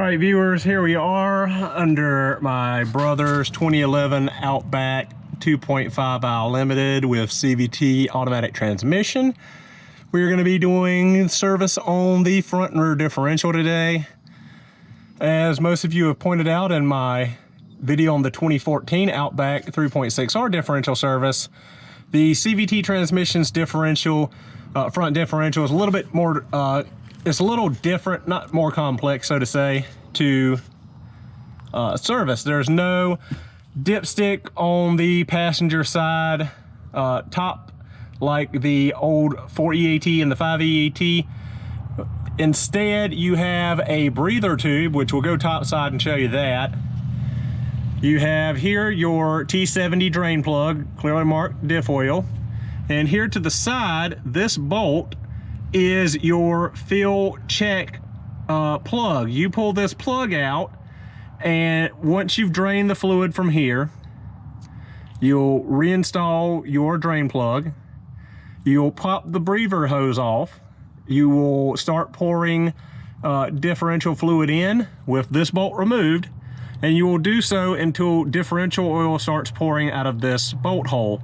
right, viewers, here we are under my brother's 2011 Outback 2.5i Limited with CVT automatic transmission. We're going to be doing service on the front and rear differential today. As most of you have pointed out in my video on the 2014 Outback 3.6R differential service, the CVT transmission's differential, front differential is a little bit more, it's a little different, not more complex, so to say, to service. There's no dipstick on the passenger side top like the old 4EAT and the 5EAT. Instead, you have a breather tube, which will go topside and show you that. You have here your T70 drain plug, clearly marked diff oil. And here to the side, this bolt is your fill check plug. You pull this plug out, and once you've drained the fluid from here, you'll reinstall your drain plug. You'll pop the breather hose off. You will start pouring differential fluid in with this bolt removed, and you will do so until differential oil starts pouring out of this bolt hole.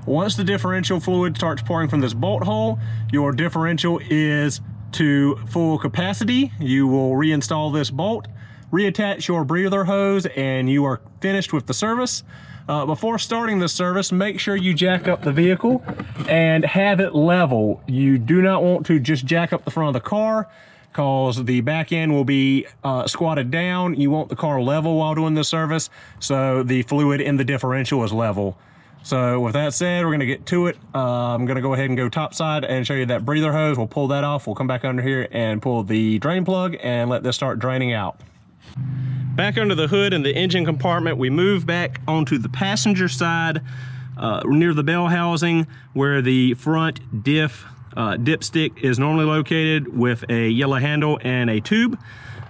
Once the differential fluid starts pouring from this bolt hole, your differential is to full capacity. You will reinstall this bolt, reattach your breather hose, and you are finished with the service. Before starting the service, make sure you jack up the vehicle and have it level. You do not want to just jack up the front of the car, because the back end will be squatted down. You want the car level while doing the service, so the fluid in the differential is level. So with that said, we're gonna get to it. I'm gonna go ahead and go topside and show you that breather hose. We'll pull that off. We'll come back under here and pull the drain plug and let this start draining out. Back under the hood in the engine compartment, we move back onto the passenger side near the bell housing where the front dipstick is normally located, with a yellow handle and a tube.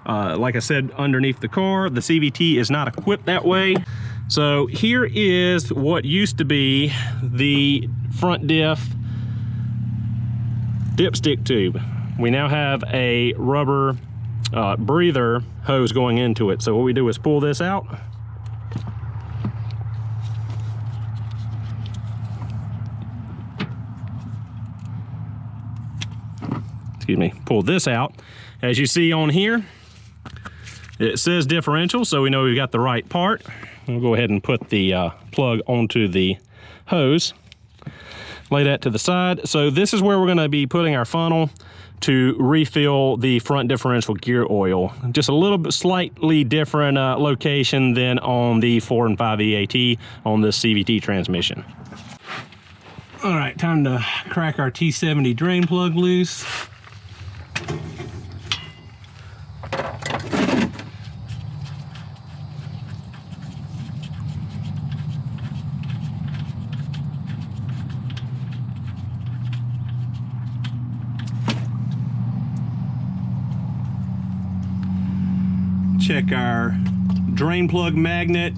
Like I said, underneath the car, the CVT is not equipped that way. So here is what used to be the front dipstick tube. We now have a rubber breather hose going into it. So what we do is pull this out. Excuse me, pull this out. As you see on here, it says differential, so we know we've got the right part. We'll go ahead and put the plug onto the hose. Lay that to the side. So this is where we're gonna be putting our funnel to refill the front differential gear oil. Just a little bit slightly different location than on the 4 and 5 EAT on this CVT transmission. All right, time to crack our T70 drain plug loose. Check our drain plug magnet,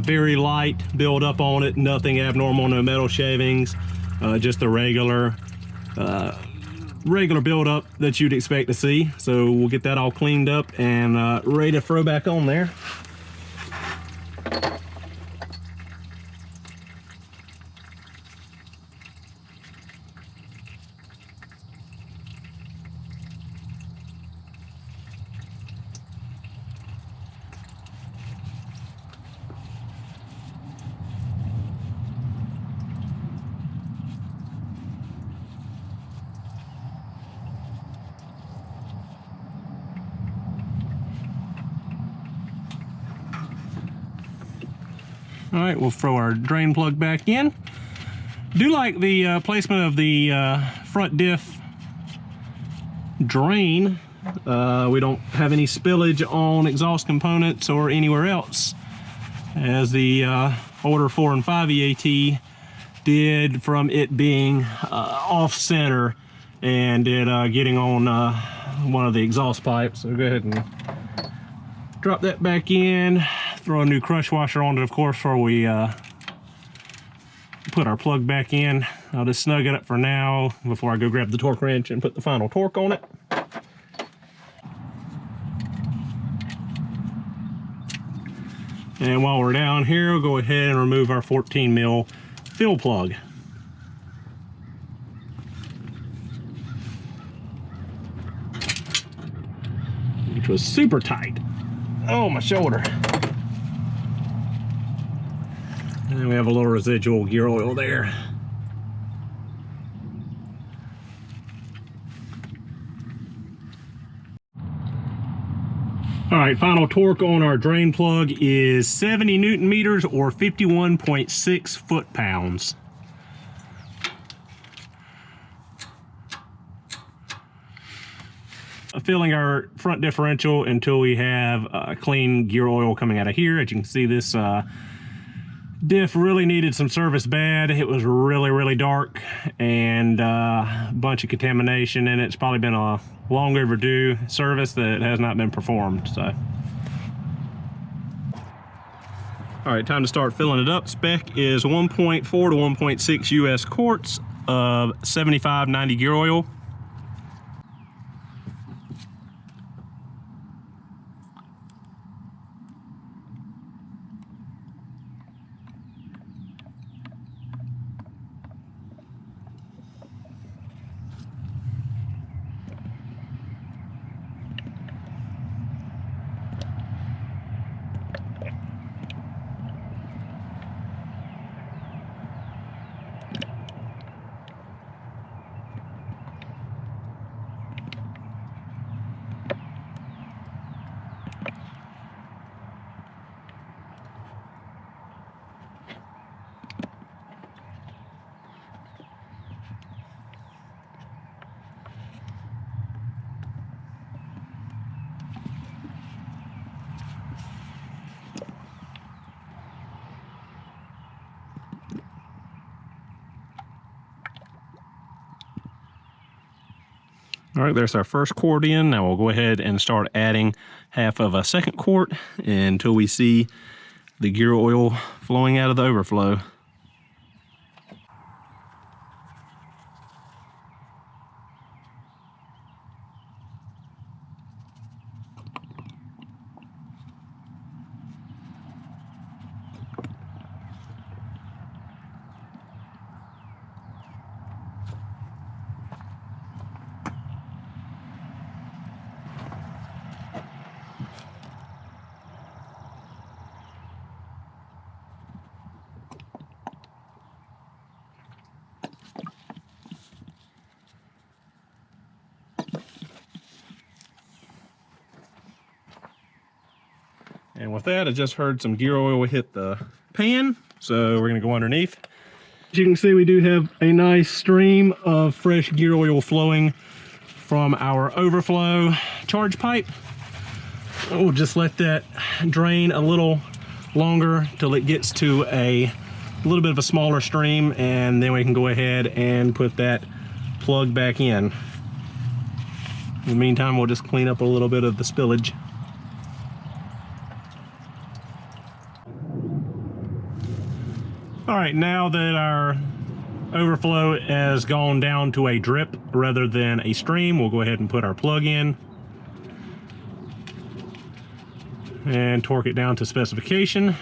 very light build up on it, nothing abnormal, no metal shavings, just the regular build up that you'd expect to see. So we'll get that all cleaned up and ready to throw back on there. All right, we'll throw our drain plug back in. Do like the placement of the front diff drain. We don't have any spillage on exhaust components or anywhere else, as the older 4 and 5 EAT did, from it being off center and it getting on one of the exhaust pipes. So go ahead and drop that back in. Throw a new crush washer on it, of course, before we put our plug back in. I'll just snug it up for now before I go grab the torque wrench and put the final torque on it. And while we're down here, we'll go ahead and remove our 14 mil fill plug. Which was super tight. Oh, my shoulder. And we have a little residual gear oil there. All right, final torque on our drain plug is 70 Newton meters or 51.6 foot-pounds. Filling our front differential until we have clean gear oil coming out of here. As you can see, this diff really needed some service bad. It was really dark and a bunch of contamination, and it's probably been a long overdue service that has not been performed. So, all right, time to start filling it up. Spec is 1.4 to 1.6 US quarts of 75/90 gear oil. All right, there's our first quart in. Now we'll go ahead and start adding half of a second quart until we see the gear oil flowing out of the overflow. And with that, I just heard some gear oil hit the pan, so we're gonna go underneath. As you can see, we do have a nice stream of fresh gear oil flowing from our overflow charge pipe. We'll just let that drain a little longer till it gets to a little bit of a smaller stream, and then we can go ahead and put that plug back in. In the meantime, we'll just clean up a little bit of the spillage. All right, now that our overflow has gone down to a drip rather than a stream, we'll go ahead and put our plug in and torque it down to specification.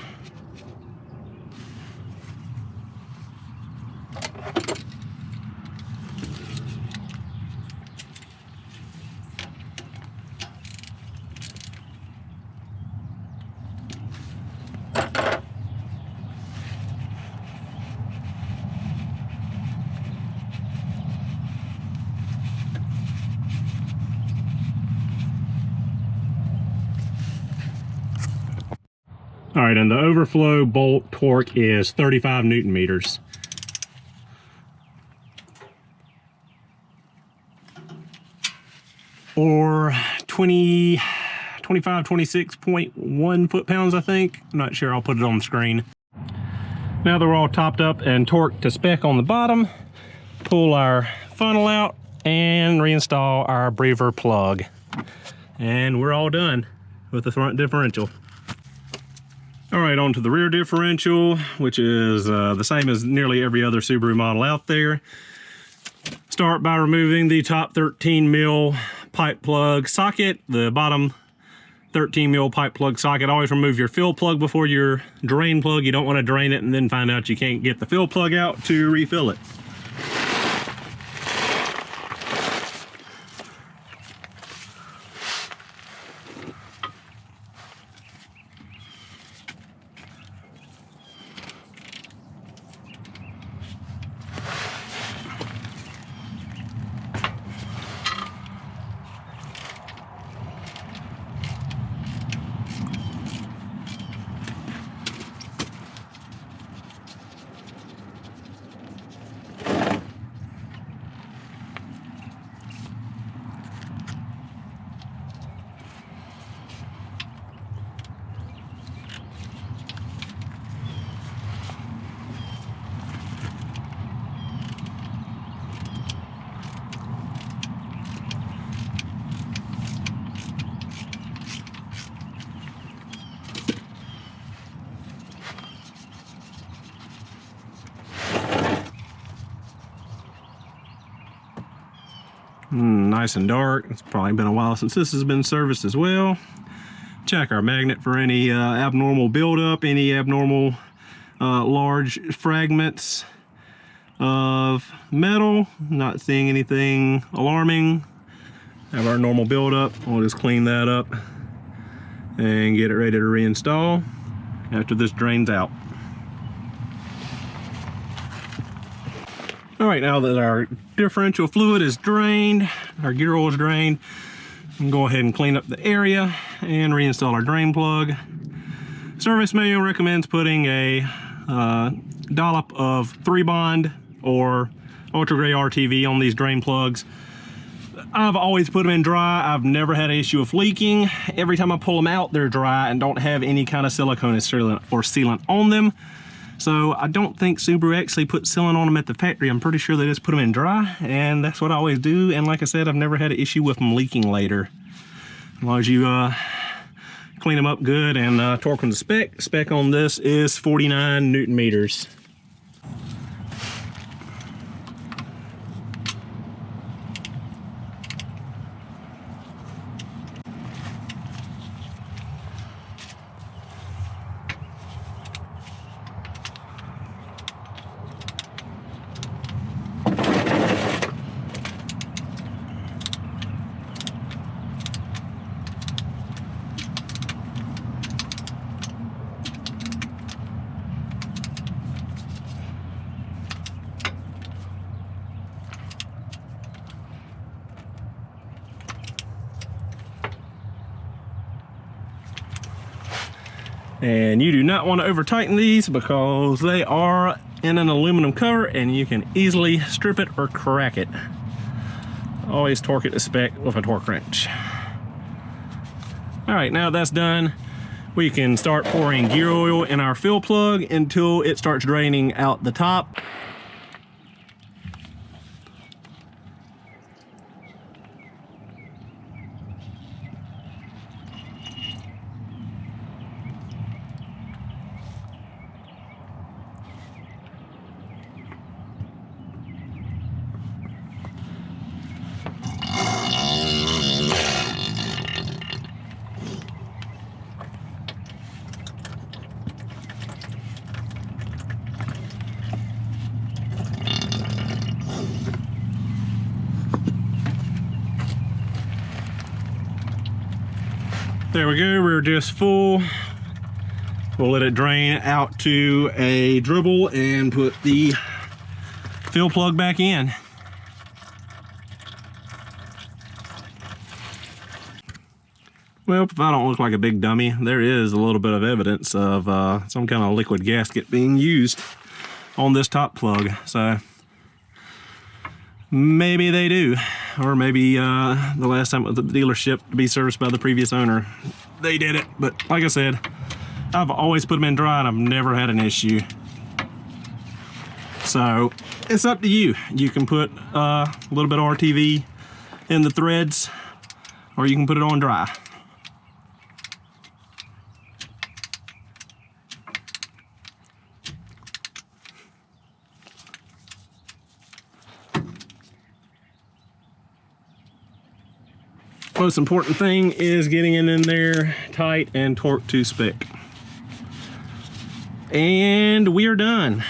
All right, and the overflow bolt torque is 35 Newton meters. Or 26.1 foot-pounds, I think. I'm not sure, I'll put it on the screen. Now that we're all topped up and torqued to spec on the bottom, pull our funnel out and reinstall our breather plug. And we're all done with the front differential. All right, on to the rear differential, which is the same as nearly every other Subaru model out there. Start by removing the top 13 mil pipe plug socket. The bottom 13 mil pipe plug socket. Always remove your fill plug before your drain plug. You don't want to drain it and then find out you can't get the fill plug out to refill it. Nice and dark. It's probably been a while since this has been serviced as well. Check our magnet for any abnormal buildup, any abnormal large fragments of metal. Not seeing anything alarming. Have our normal buildup. We'll just clean that up and get it ready to reinstall after this drains out. All right, now that our differential fluid is drained, our gear oil is drained, we can go ahead and clean up the area and reinstall our drain plug. Service manual recommends putting a dollop of 3-bond or ultra gray RTV on these drain plugs. I've always put them in dry. I've never had an issue with leaking. Every time I pull them out, they're dry and don't have any kind of silicone or sealant on them. So I don't think Subaru actually put sealant on them at the factory. I'm pretty sure they just put them in dry, and that's what I always do. And like I said, I've never had an issue with them leaking later. As long as you clean them up good and torque them to spec. Spec on this is 49 Newton meters. And you do not want to over tighten these because they are in an aluminum cover and you can easily strip it or crack it. Always torque it to spec with a torque wrench. All right, now that's done, we can start pouring gear oil in our fill plug until it starts draining out the top. There we go, we're just full. We'll let it drain out to a dribble and put the fill plug back in. Well, if I don't look like a big dummy, there is a little bit of evidence of some kind of liquid gasket being used on this top plug. So maybe they do, or maybe the last time at the dealership to be serviced by the previous owner, they did it. But like I said, I've always put them in dry and I've never had an issue. So it's up to you. You can put a little bit of RTV in the threads, or you can put it on dry. Most important thing is getting it in there tight and torque to spec. And we are done.